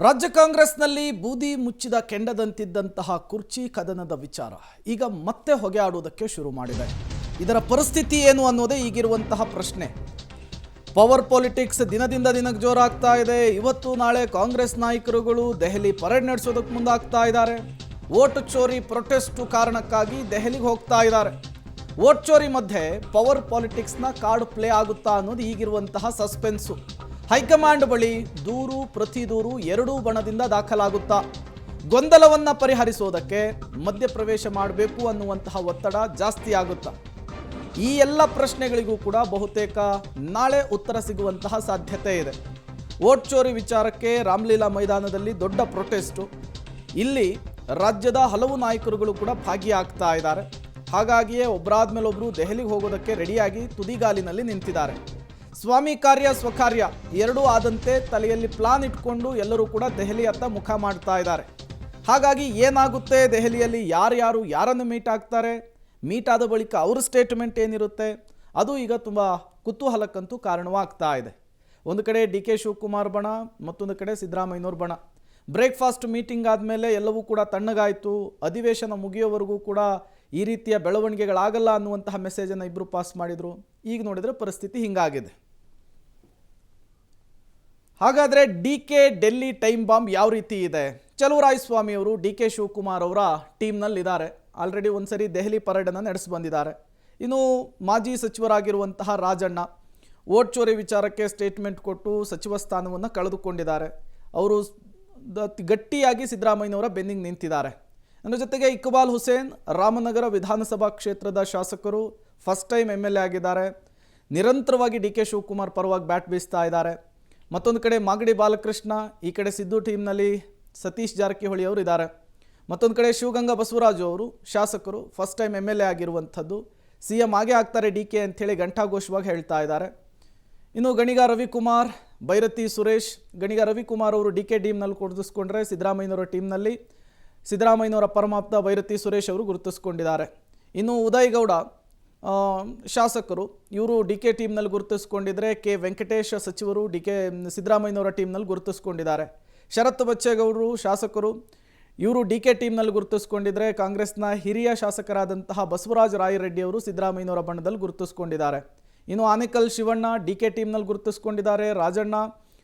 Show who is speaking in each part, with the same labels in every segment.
Speaker 1: ರಾಜ್ಯ ಕಾಂಗ್ರೆಸ್ನಲ್ಲಿ ಬೂದಿ ಮುಚ್ಚಿದ ಕೆಂಡದಂತಿದ್ದಂತಹ ಕುರ್ಚಿ ಕದನದ ವಿಚಾರ ಈಗ ಮತ್ತೆ ಹೊಗೆ ಆಡುವುದಕ್ಕೆ ಶುರು ಮಾಡಿದೆ. ಇದರ ಪರಿಸ್ಥಿತಿ ಏನು ಅನ್ನೋದೇ ಈಗಿರುವಂತಹ ಪ್ರಶ್ನೆ. ಪವರ್ ಪಾಲಿಟಿಕ್ಸ್ ದಿನದಿಂದ ದಿನಕ್ಕೆ ಜೋರಾಗ್ತಾ ಇದೆ. ಇವತ್ತು ನಾಳೆ ಕಾಂಗ್ರೆಸ್ ನಾಯಕರುಗಳು ದೆಹಲಿ ಪರೇಡ್ ನಡೆಸೋದಕ್ಕೆ ಮುಂದಾಗ್ತಾ ಇದ್ದಾರೆ. ವೋಟ್ ಚೋರಿ ಪ್ರೊಟೆಸ್ಟ್ ಕಾರಣಕ್ಕಾಗಿ ದೆಹಲಿಗೆ ಹೋಗ್ತಾ ಇದ್ದಾರೆ. ವೋಟ್ ಚೋರಿ ಮಧ್ಯೆ ಪವರ್ ಪಾಲಿಟಿಕ್ಸ್ನ ಕಾರ್ಡ್ ಪ್ಲೇ ಆಗುತ್ತಾ ಅನ್ನೋದು ಈಗಿರುವಂತಹ ಸಸ್ಪೆನ್ಸು. ಹೈಕಮಾಂಡ್ ಬಳಿ ದೂರು ಪ್ರತಿ ದೂರು ಎರಡೂ ಬಣದಿಂದ ದಾಖಲಾಗುತ್ತಾ, ಗೊಂದಲವನ್ನು ಪರಿಹರಿಸೋದಕ್ಕೆ ಮಧ್ಯಪ್ರವೇಶ ಮಾಡಬೇಕು ಅನ್ನುವಂತಹ ಒತ್ತಡ ಜಾಸ್ತಿ ಆಗುತ್ತಾ, ಈ ಎಲ್ಲ ಪ್ರಶ್ನೆಗಳಿಗೂ ಕೂಡ ಬಹುತೇಕ ನಾಳೆ ಉತ್ತರ ಸಿಗುವಂತಹ ಸಾಧ್ಯತೆ ಇದೆ. ವೋಟ್ ಚೋರಿ ವಿಚಾರಕ್ಕೆ ರಾಮಲೀಲಾ ಮೈದಾನದಲ್ಲಿ ದೊಡ್ಡ ಪ್ರೊಟೆಸ್ಟು. ಇಲ್ಲಿ ರಾಜ್ಯದ ಹಲವು ನಾಯಕರುಗಳು ಕೂಡ ಭಾಗಿಯಾಗ್ತಾ ಇದ್ದಾರೆ. ಹಾಗಾಗಿಯೇ ಒಬ್ಬರಾದ ಮೇಲೊಬ್ಬರು ದೆಹಲಿಗೆ ಹೋಗೋದಕ್ಕೆ ರೆಡಿಯಾಗಿ ತುದಿಗಾಲಿನಲ್ಲಿ ನಿಂತಿದ್ದಾರೆ. ಸ್ವಾಮಿ ಕಾರ್ಯ ಸ್ವಕಾರ್ಯ ಎರಡೂ ಆದಂತೆ ತಲೆಯಲ್ಲಿ ಪ್ಲಾನ್ ಇಟ್ಕೊಂಡು ಎಲ್ಲರೂ ಕೂಡ ದೆಹಲಿಯತ್ತ ಮುಖ ಮಾಡ್ತಾ ಇದ್ದಾರೆ. ಹಾಗಾಗಿ ಏನಾಗುತ್ತೆ ದೆಹಲಿಯಲ್ಲಿ, ಯಾರ್ಯಾರು ಯಾರನ್ನು ಮೀಟ್ ಆಗ್ತಾರೆ, ಮೀಟ್ ಆದ ಬಳಿಕ ಅವ್ರ ಸ್ಟೇಟ್ಮೆಂಟ್ ಏನಿರುತ್ತೆ, ಅದು ಈಗ ತುಂಬ ಕುತೂಹಲಕ್ಕಂತೂ ಕಾರಣವಾಗ್ತಾ ಇದೆ. ಒಂದು ಕಡೆ ಡಿ ಕೆ ಶಿವಕುಮಾರ್ ಬಣ, ಮತ್ತೊಂದು ಕಡೆ ಸಿದ್ದರಾಮಯ್ಯನವ್ರ ಬಣ. ಬ್ರೇಕ್ಫಾಸ್ಟ್ ಮೀಟಿಂಗ್ ಆದಮೇಲೆ ಎಲ್ಲವೂ ಕೂಡ ತಣ್ಣಗಾಯಿತು. ಅಧಿವೇಶನ ಮುಗಿಯೋವರೆಗೂ ಕೂಡ ಈ ರೀತಿಯ ಬೆಳವಣಿಗೆಗಳಾಗಲ್ಲ ಅನ್ನುವಂತಹ ಮೆಸೇಜನ್ನು ಇಬ್ಬರು ಪಾಸ್ ಮಾಡಿದರು. ಈಗ ನೋಡಿದರೆ ಪರಿಸ್ಥಿತಿ ಹಿಂಗಾಗಿದೆ. ಹಾಗಾದರೆ D K Delhi time bomb ಯಾವ ರೀತಿ ಇದೆ? ಚಲುವರಾಯಸ್ವಾಮಿ ಅವರು ಡಿ ಕೆ ಶಿವಕುಮಾರ್ ಅವರ ಟೀಮ್ನಲ್ಲಿದ್ದಾರೆ. ಆಲ್ರೆಡಿ ಒಂದು ಸರಿ ದೆಹಲಿ ಪರೇಡನ್ನು ನಡೆಸಿ ಬಂದಿದ್ದಾರೆ. ಇನ್ನು ಮಾಜಿ ಸಚಿವರಾಗಿರುವಂತಹ ರಾಜಣ್ಣ ವೋಟ್ ಚೋರಿ ವಿಚಾರಕ್ಕೆ ಸ್ಟೇಟ್ಮೆಂಟ್ ಕೊಟ್ಟು ಸಚಿವ ಸ್ಥಾನವನ್ನು ಕಳೆದುಕೊಂಡಿದ್ದಾರೆ. ಅವರು ಗಟ್ಟಿಯಾಗಿ ಸಿದ್ದರಾಮಯ್ಯನವರ ಬೆನ್ನಿಗೆ ನಿಂತಿದ್ದಾರೆ. ಅದರ ಜೊತೆಗೆ ಇಕ್ಬಾಲ್ ಹುಸೇನ್ ರಾಮನಗರ ವಿಧಾನಸಭಾ ಕ್ಷೇತ್ರದ ಶಾಸಕರು, ಫಸ್ಟ್ ಟೈಮ್ MLA ಆಗಿದ್ದಾರೆ. ನಿರಂತರವಾಗಿ ಡಿ ಕೆ ಶಿವಕುಮಾರ್ ಪರವಾಗಿ ಬ್ಯಾಟ್ ಬೀಸ್ತಾ ಇದ್ದಾರೆ. ಮತ್ತೊಂದು ಕಡೆ ಮಾಗಡಿ ಬಾಲಕೃಷ್ಣ, ಈ ಕಡೆ ಸಿದ್ದು ಟೀಮ್ನಲ್ಲಿ ಸತೀಶ್ ಜಾರಕಿಹೊಳಿ ಅವರು ಇದ್ದಾರೆ. ಮತ್ತೊಂದು ಕಡೆ ಶಿವಗಂಗಾ ಬಸವರಾಜು ಅವರು ಶಾಸಕರು, ಫಸ್ಟ್ ಟೈಮ್ MLA ಆಗಿರುವಂಥದ್ದು. CM ಆಗೇ ಆಗ್ತಾರೆ ಡಿ ಕೆ ಅಂಥೇಳಿ ಘಂಟಾಘೋಷವಾಗಿ ಹೇಳ್ತಾ ಇದ್ದಾರೆ. ಇನ್ನು ಗಣಿಗ ರವಿಕುಮಾರ್, ಬೈರತಿ ಸುರೇಶ್, ಗಣಿಗ ರವಿಕುಮಾರ್ ಅವರು ಡಿ ಕೆ ಟೀಮ್ನಲ್ಲಿ ಗುರುತಿಸ್ಕೊಂಡ್ರೆ, ಸಿದ್ದರಾಮಯ್ಯನವರ ಟೀಮ್ನಲ್ಲಿ ಸಿದ್ದರಾಮಯ್ಯನವರ ಪರಮಾಪ್ತ ಬೈರತಿ ಸುರೇಶ್ ಅವರು ಗುರುತಿಸ್ಕೊಂಡಿದ್ದಾರೆ. ಇನ್ನು ಉದಯ್ ಗೌಡ ಶಾಸಕರು, ಇವರು ಡಿ ಕೆ ಟೀಮ್ನಲ್ಲಿ ಗುರುತಿಸ್ಕೊಂಡಿದ್ರೆ, ಕೆ ವೆಂಕಟೇಶ್ ಸಚಿವರು ಸಿದ್ದರಾಮಯ್ಯನವರ ಟೀಮ್ನಲ್ಲಿ ಗುರುತಿಸ್ಕೊಂಡಿದ್ದಾರೆ. ಶರತ್ ಬಚ್ಚೇಗೌಡರು ಶಾಸಕರು, ಇವರು ಡಿ ಕೆ ಟೀಮ್ನಲ್ಲಿ ಗುರುತಿಸ್ಕೊಂಡಿದ್ರೆ, ಕಾಂಗ್ರೆಸ್ನ ಹಿರಿಯ ಶಾಸಕರಾದಂತಹ ಬಸವರಾಜ ರಾಯರೆಡ್ಡಿ ಅವರು ಸಿದ್ದರಾಮಯ್ಯನವರ ಬಣ್ಣದಲ್ಲಿ ಗುರುತಿಸ್ಕೊಂಡಿದ್ದಾರೆ. ಇನ್ನು ಆನೇಕಲ್ ಶಿವಣ್ಣ ಡಿ ಕೆ ಟೀಮ್ನಲ್ಲಿ ಗುರುತಿಸ್ಕೊಂಡಿದ್ದಾರೆ. ರಾಜಣ್ಣ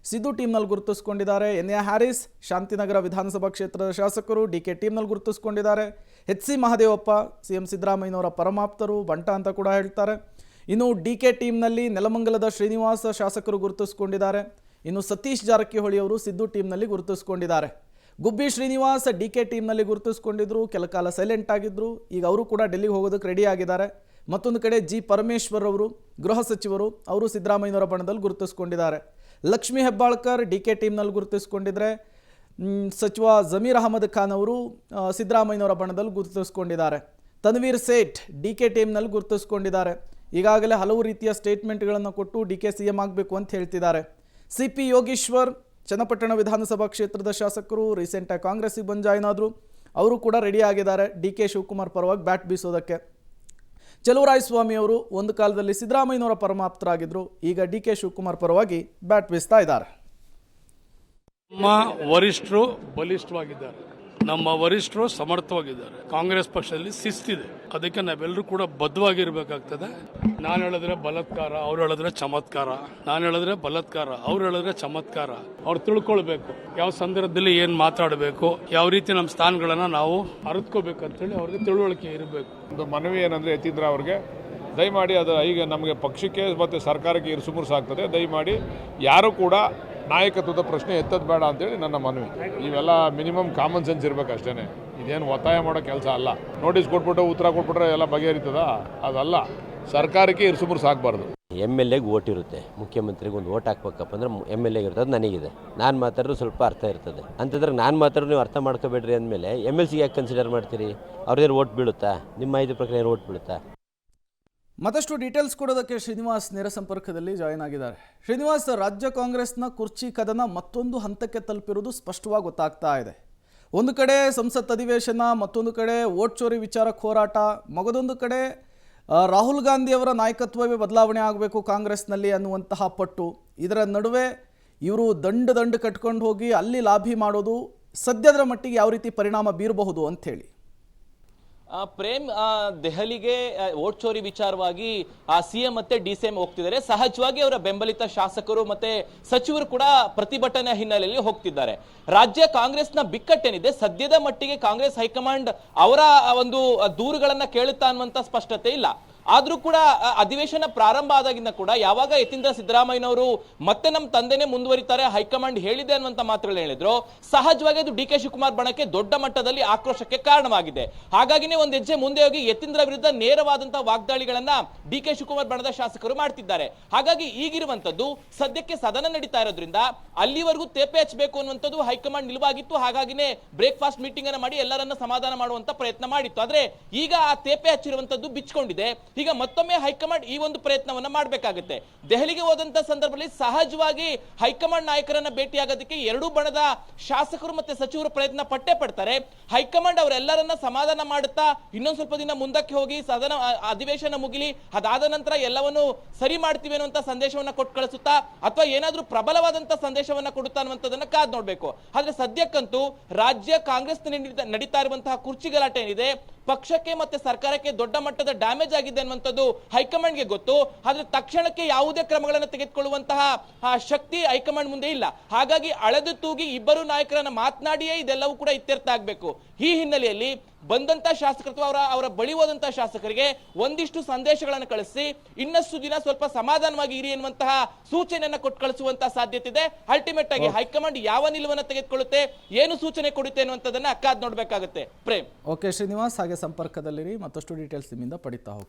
Speaker 1: ಸಿದ್ದು ಟೀಮ್ನಲ್ಲಿ ಗುರುತಿಸ್ಕೊಂಡಿದ್ದಾರೆ. NA ಹ್ಯಾರಿಸ್ ಶಾಂತಿನಗರ ವಿಧಾನಸಭಾ ಕ್ಷೇತ್ರದ ಶಾಸಕರು ಡಿ ಕೆ ಟೀಮ್ನಲ್ಲಿ ಗುರುತಿಸ್ಕೊಂಡಿದ್ದಾರೆ. HC ಮಹದೇವಪ್ಪ CM ಸಿದ್ದರಾಮಯ್ಯನವರ ಪರಮಾಪ್ತರು, ಬಂಟ ಅಂತ ಕೂಡ ಹೇಳ್ತಾರೆ. ಇನ್ನು ಡಿ ಕೆ ಟೀಮ್ನಲ್ಲಿ ನೆಲಮಂಗಲದ ಶ್ರೀನಿವಾಸ ಶಾಸಕರು ಗುರುತಿಸ್ಕೊಂಡಿದ್ದಾರೆ. ಇನ್ನು ಸತೀಶ್ ಜಾರಕಿಹೊಳಿ ಅವರು ಸಿದ್ದು ಟೀಮ್ನಲ್ಲಿ ಗುರುತಿಸ್ಕೊಂಡಿದ್ದಾರೆ. ಗುಬ್ಬಿ ಶ್ರೀನಿವಾಸ್ ಡಿ ಕೆ ಟೀಮ್ನಲ್ಲಿ ಗುರುತಿಸ್ಕೊಂಡಿದ್ರು, ಕೆಲ ಕಾಲ ಸೈಲೆಂಟ್ ಆಗಿದ್ರು. ಈಗ ಅವರು ಕೂಡ ಡೆಲ್ಲಿಗೆ ಹೋಗೋದಕ್ಕೆ ರೆಡಿ ಆಗಿದ್ದಾರೆ. ಮತ್ತೊಂದು ಕಡೆ G ಪರಮೇಶ್ವರ್ ಅವರು ಗೃಹ ಸಚಿವರು, ಅವರು ಸಿದ್ದರಾಮಯ್ಯನವರ ಬಣದಲ್ಲಿ ಗುರುತಿಸ್ಕೊಂಡಿದ್ದಾರೆ. ಲಕ್ಷ್ಮೀ ಹೆಬ್ಬಾಳ್ಕರ್ ಡಿ ಕೆ ಟೀಮ್ನಲ್ಲಿ ಗುರುತಿಸ್ಕೊಂಡಿದ್ರೆ, ಸಚಿವ ಜಮೀರ್ ಅಹಮದ್ ಖಾನ್ ಅವರು ಸಿದ್ದರಾಮಯ್ಯನವರ ಬಣದಲ್ಲಿ ಗುರುತಿಸ್ಕೊಂಡಿದ್ದಾರೆ. ತನ್ವೀರ್ ಸೇಠ್ ಡಿ ಕೆ ಟೀಮ್ನಲ್ಲಿ ಗುರುತಿಸ್ಕೊಂಡಿದ್ದಾರೆ. ಈಗಾಗಲೇ ಹಲವು ರೀತಿಯ ಸ್ಟೇಟ್ಮೆಂಟ್ಗಳನ್ನು ಕೊಟ್ಟು ಡಿ ಕೆ CM ಆಗಬೇಕು ಅಂತ ಹೇಳ್ತಿದ್ದಾರೆ. CP ಯೋಗೀಶ್ವರ್ ಚನ್ನಪಟ್ಟಣ ವಿಧಾನಸಭಾ ಕ್ಷೇತ್ರದ ಶಾಸಕರು, ರೀಸೆಂಟಾಗಿ ಕಾಂಗ್ರೆಸ್ಸಿಗೆ ಬಂದು ಜಾಯ್ನ್ ಆದರು. ಅವರು ಕೂಡ ರೆಡಿ ಆಗಿದ್ದಾರೆ ಡಿ ಕೆ ಶಿವಕುಮಾರ್ ಪರವಾಗಿ ಬ್ಯಾಟ್ ಬೀಸೋದಕ್ಕೆ. ಚಲುವರಾಯಸ್ವಾಮಿ ಅವರು ಒಂದು ಕಾಲದಲ್ಲಿ ಸಿದ್ದರಾಮಯ್ಯನವರ ಪರಮಾಪ್ತರಾಗಿದ್ದರು, ಈಗ ಡಿ ಕೆ ಶಿವಕುಮಾರ್ ಪರವಾಗಿ ಬ್ಯಾಟ್ ಬೀಸ್ತಾ ಇದ್ದಾರೆ.
Speaker 2: ನಮ್ಮ ವರಿಷ್ಠರು ಬಲಿಷ್ಠವಾಗಿದ್ದಾರೆ, ನಮ್ಮ ವರಿಷ್ಠರು ಸಮರ್ಥವಾಗಿದ್ದಾರೆ. ಕಾಂಗ್ರೆಸ್ ಪಕ್ಷದಲ್ಲಿ ಶಿಸ್ತಿದೆ, ಅದಕ್ಕೆ ನಾವೆಲ್ಲರೂ ಕೂಡ ಬದ್ಧವಾಗಿರ್ಬೇಕಾಗ್ತದೆ. ನಾನು ಹೇಳಿದ್ರೆ ಬಲಾತ್ಕಾರ, ಅವ್ರು ಹೇಳಿದ್ರೆ ಚಮತ್ಕಾರ, ನಾನು ಹೇಳಿದ್ರೆ ಬಲಾತ್ಕಾರ, ಅವ್ರು ಹೇಳಿದ್ರೆ ಚಮತ್ಕಾರ. ಅವ್ರು ತಿಳ್ಕೊಳ್ಬೇಕು ಯಾವ ಸಂದರ್ಭದಲ್ಲಿ ಏನು ಮಾತಾಡಬೇಕು, ಯಾವ ರೀತಿ ನಮ್ಮ ಸ್ಥಾನಗಳನ್ನು ನಾವು ಅರಿತ್ಕೋಬೇಕಂತೇಳಿ ಅವ್ರಿಗೆ ತಿಳುವಳಿಕೆ ಇರಬೇಕು.
Speaker 3: ಒಂದು ಮನವಿ ಏನಂದರೆ ಯತೀಂದ್ರ ಅವ್ರಿಗೆ, ದಯಮಾಡಿ ಅದು ಈಗ ನಮಗೆ ಪಕ್ಷಕ್ಕೆ ಮತ್ತು ಸರ್ಕಾರಕ್ಕೆ ಇರುಸುಮುರುಸಾಗ್ತದೆ. ದಯಮಾಡಿ ಯಾರು ಕೂಡ ನಾಯಕತ್ವದ ಪ್ರಶ್ನೆ ಎತ್ತದ ಬೇಡ ಅಂತೇಳಿ ನನ್ನ ಮನವಿ. ಇವೆಲ್ಲ ಮಿನಿಮಮ್ ಕಾಮನ್ ಸೆನ್ಸ್ ಇರಬೇಕು ಅಷ್ಟೇ. ಇದೇನು ಒತ್ತಾಯ ಮಾಡೋ ಕೆಲಸ ಅಲ್ಲ. ನೋಟಿಸ್ ಕೊಟ್ಬಿಟ್ಟು ಉತ್ತರ ಕೊಟ್ಬಿಟ್ರೆ ಎಲ್ಲ ಬಗೆಹರಿತದ? ಅದಲ್ಲ, ಸರ್ಕಾರಕ್ಕೆ ಇರುಸುಮುರುಸು ಆಗಬಾರ್ದು.
Speaker 4: MLAಗೆ ಓಟ್ ಇರುತ್ತೆ, ಮುಖ್ಯಮಂತ್ರಿಗೆ ಒಂದು ಓಟ್ ಹಾಕ್ಬೇಕಪ್ಪ ಅಂದ್ರೆ MLA ಇರ್ತದೆ. ನನಗಿದೆ, ನಾನು ಮಾತಾಡಿದ್ರು ಸ್ವಲ್ಪ ಅರ್ಥ ಇರ್ತದೆ ಅಂತಂದ್ರೆ ನಾನು ಮಾತಾಡೋದು ನೀವು ಅರ್ಥ ಮಾಡ್ಕೋಬೇಡ್ರಿ ಅಂದಮೇಲೆ MLC ಯಾಕೆ ಕನ್ಸಿಡರ್ ಮಾಡ್ತೀರಿ? ಅವ್ರದ್ದೇನು ಓಟ್ ಬೀಳುತ್ತಾ? ನಿಮ್ಮ ಮಾಹಿತಿ ಪ್ರಕಾರ ಏನು ಓಟ್ ಬೀಳುತ್ತಾ?
Speaker 1: ಮತ್ತಷ್ಟು ಡೀಟೇಲ್ಸ್ ಕೊಡೋದಕ್ಕೆ ಶ್ರೀನಿವಾಸ್ ನೇರ ಸಂಪರ್ಕದಲ್ಲಿ ಜಾಯಿನ್ ಆಗಿದ್ದಾರೆ. ಶ್ರೀನಿವಾಸ್, ರಾಜ್ಯ ಕಾಂಗ್ರೆಸ್ನ ಕುರ್ಚಿ ಕದನ ಮತ್ತೊಂದು ಹಂತಕ್ಕೆ ತಲುಪಿರುವುದು ಸ್ಪಷ್ಟವಾಗಿ ಗೊತ್ತಾಗ್ತಾ ಇದೆ. ಒಂದು ಕಡೆ ಸಂಸತ್ ಅಧಿವೇಶನ, ಮತ್ತೊಂದು ಕಡೆ ವೋಟ್ ಚೋರಿ ವಿಚಾರಕ್ಕೆ ಹೋರಾಟ, ಮಗದೊಂದು ಕಡೆ ರಾಹುಲ್ ಗಾಂಧಿಯವರ ನಾಯಕತ್ವವೇ ಬದಲಾವಣೆ ಆಗಬೇಕು ಕಾಂಗ್ರೆಸ್ನಲ್ಲಿ ಅನ್ನುವಂತಹ ಪಟ್ಟು. ಇದರ ನಡುವೆ ಇವರು ದಂಡು ಕಟ್ಕೊಂಡು ಹೋಗಿ ಅಲ್ಲಿ ಲಾಭಿ ಮಾಡೋದು ಸದ್ಯದರ ಮಟ್ಟಿಗೆ ಯಾವ ರೀತಿ ಪರಿಣಾಮ ಬೀರಬಹುದು ಅಂಥೇಳಿ?
Speaker 5: ಪ್ರೇಮ್, ದೆಹಲಿಗೆ ವೋಟ್ ಚೋರಿ ವಿಚಾರವಾಗಿ ಸಿಎಂ ಮತ್ತೆ ಡಿಸಿಎಂ ಹೋಗ್ತಿದ್ದಾರೆ. ಸಹಜವಾಗಿ ಅವರ ಬೆಂಬಲಿತ ಶಾಸಕರು ಮತ್ತೆ ಸಚಿವರು ಕೂಡ ಪ್ರತಿಭಟನೆ ಹಿನ್ನೆಲೆಯಲ್ಲಿ ಹೋಗ್ತಿದ್ದಾರೆ. ರಾಜ್ಯ ಕಾಂಗ್ರೆಸ್ನ ಬಿಕ್ಕಟ್ಟೇನಿದೆ, ಸದ್ಯದ ಮಟ್ಟಿಗೆ ಕಾಂಗ್ರೆಸ್ ಹೈಕಮಾಂಡ್ ಅವರ ಒಂದು ದೂರುಗಳನ್ನ ಕೇಳುತ್ತಾ ಅನ್ನುವಂತ ಸ್ಪಷ್ಟತೆ ಇಲ್ಲ. ಆದ್ರೂ ಕೂಡ ಅಧಿವೇಶನ ಪ್ರಾರಂಭ ಆದಾಗಿಂದ ಕೂಡ ಯಾವಾಗ ಯತೀಂದ್ರ ಸಿದ್ದರಾಮಯ್ಯನವರು ಮತ್ತೆ ನಮ್ಮ ತಂದೆನೇ ಮುಂದುವರಿತಾರೆ, ಹೈಕಮಾಂಡ್ ಹೇಳಿದೆ ಅನ್ನುವಂತ ಮಾತುಗಳನ್ನ ಹೇಳಿದ್ರು, ಸಹಜವಾಗಿ ಅದು ಡಿ ಕೆ ಶಿವಕುಮಾರ್ ಬಣಕ್ಕೆ ದೊಡ್ಡ ಮಟ್ಟದಲ್ಲಿ ಆಕ್ರೋಶಕ್ಕೆ ಕಾರಣವಾಗಿದೆ. ಹಾಗಾಗಿನೇ ಒಂದು ಹೆಜ್ಜೆ ಮುಂದೆ ಹೋಗಿ ಯತೀಂದ್ರ ವಿರುದ್ಧ ನೇರವಾದಂತಹ ವಾಗ್ದಾಳಿಗಳನ್ನ ಡಿ ಕೆ ಶಿವಕುಮಾರ್ ಬಣದ ಶಾಸಕರು ಮಾಡ್ತಿದ್ದಾರೆ. ಹಾಗಾಗಿ ಈಗಿರುವಂತದ್ದು ಸದ್ಯಕ್ಕೆ ಸದನ ನಡೀತಾ ಇರೋದ್ರಿಂದ ಅಲ್ಲಿವರೆಗೂ ತೇಪೆ ಹಚ್ಚಬೇಕು ಅನ್ನುವಂಥದ್ದು ಹೈಕಮಾಂಡ್ ನಿಲುವಾಗಿತ್ತು. ಹಾಗಾಗಿನೇ ಬ್ರೇಕ್ಫಾಸ್ಟ್ ಮೀಟಿಂಗ್ ಅನ್ನ ಮಾಡಿ ಎಲ್ಲರನ್ನ ಸಮಾಧಾನ ಮಾಡುವಂತ ಪ್ರಯತ್ನ ಮಾಡಿತ್ತು. ಆದ್ರೆ ಈಗ ಆ ತೇಪೆ ಹಚ್ಚಿರುವಂತದ್ದು ಬಿಚ್ಕೊಂಡಿದೆ. ಈಗ ಮತ್ತೊಮ್ಮೆ ಹೈಕಮಾಂಡ್ ಈ ಒಂದು ಪ್ರಯತ್ನವನ್ನ ಮಾಡಬೇಕಾಗುತ್ತೆ. ದೆಹಲಿಗೆ ಹೋದಂತ ಸಂದರ್ಭದಲ್ಲಿ ಸಹಜವಾಗಿ ಹೈಕಮಾಂಡ್ ನಾಯಕರನ್ನ ಭೇಟಿಯಾಗೋದಕ್ಕೆ ಎರಡೂ ಬಣದ ಶಾಸಕರು ಮತ್ತೆ ಸಚಿವರು ಪ್ರಯತ್ನ ಪಟ್ಟೆ ಪಡ್ತಾರೆ. ಹೈಕಮಾಂಡ್ ಅವರೆಲ್ಲರನ್ನ ಸಮಾಧಾನ ಮಾಡುತ್ತಾ ಇನ್ನೊಂದು ಸ್ವಲ್ಪ ದಿನ ಮುಂದಕ್ಕೆ ಹೋಗಿ ಸದನ ಅಧಿವೇಶನ ಮುಗಿಲಿ, ಅದಾದ ನಂತರ ಎಲ್ಲವನ್ನು ಸರಿ ಮಾಡ್ತೀವಿ ಅನ್ನುವಂತ ಸಂದೇಶವನ್ನ ಕೊಟ್ಟು ಕಳಿಸುತ್ತಾ ಅಥವಾ ಏನಾದ್ರೂ ಪ್ರಬಲವಾದಂತ ಸಂದೇಶವನ್ನ ಕೊಡುತ್ತಾ ಅನ್ನುವಂಥದ್ದನ್ನ ಕಾದ್ ನೋಡ್ಬೇಕು. ಆದ್ರೆ ಸದ್ಯಕ್ಕಂತೂ ರಾಜ್ಯ ಕಾಂಗ್ರೆಸ್ ನಡೀತಾ ಇರುವಂತಹ ಕುರ್ಚಿ ಗಲಾಟೆ ಏನಿದೆ, ಪಕ್ಷಕ್ಕೆ ಮತ್ತೆ ಸರ್ಕಾರಕ್ಕೆ ದೊಡ್ಡ ಮಟ್ಟದ ಡ್ಯಾಮೇಜ್ ಆಗಿದೆ ಅನ್ನುವಂಥದ್ದು ಹೈಕಮಾಂಡ್ಗೆ ಗೊತ್ತು. ಆದ್ರೆ ತಕ್ಷಣಕ್ಕೆ ಯಾವುದೇ ಕ್ರಮಗಳನ್ನು ತೆಗೆದುಕೊಳ್ಳುವಂತಹ ಶಕ್ತಿ ಹೈಕಮಾಂಡ್ ಮುಂದೆ ಇಲ್ಲ. ಹಾಗಾಗಿ ಅಳೆದು ತೂಗಿ ಇಬ್ಬರು ನಾಯಕರನ್ನ ಮಾತನಾಡಿಯೇ ಇದೆಲ್ಲವೂ ಕೂಡ ಇತ್ಯರ್ಥ ಆಗಬೇಕು. ಈ ಹಿನ್ನೆಲೆಯಲ್ಲಿ ಬಂದಂತ ಶಾಸಕರು ಅಥವಾ ಅವರ ಬಳಿ ಹೋದಂತಹ ಶಾಸಕರಿಗೆ ಒಂದಿಷ್ಟು ಸಂದೇಶಗಳನ್ನು ಕಳಿಸಿ ಇನ್ನಷ್ಟು ದಿನ ಸ್ವಲ್ಪ ಸಮಾಧಾನವಾಗಿ ಇರಿ ಎನ್ನುವಂತಹ ಸೂಚನೆಯನ್ನ ಕೊಟ್ಟು ಕಳಿಸುವಂತಹ ಸಾಧ್ಯತೆ ಇದೆ. ಅಲ್ಟಿಮೇಟ್ ಆಗಿ ಹೈಕಮಾಂಡ್ ಯಾವ ನಿಲುವನ್ನು ತೆಗೆದುಕೊಳ್ಳುತ್ತೆ, ಏನು ಸೂಚನೆ ಕೊಡುತ್ತೆ ಅನ್ನುವಂಥದ್ದನ್ನ ಕಾದ್ ನೋಡ್ಬೇಕಾಗುತ್ತೆ. ಪ್ರೇಮ್.
Speaker 1: ಓಕೆ ಶ್ರೀನಿವಾಸ್, ಹಾಗೆ ಸಂಪರ್ಕದಲ್ಲಿರಿ, ಮತ್ತಷ್ಟು ಡೀಟೇಲ್ಸ್ ನಿಮ್ಮಿಂದ ಪಡಿತಾ ಹೋಗ್ತೀವಿ.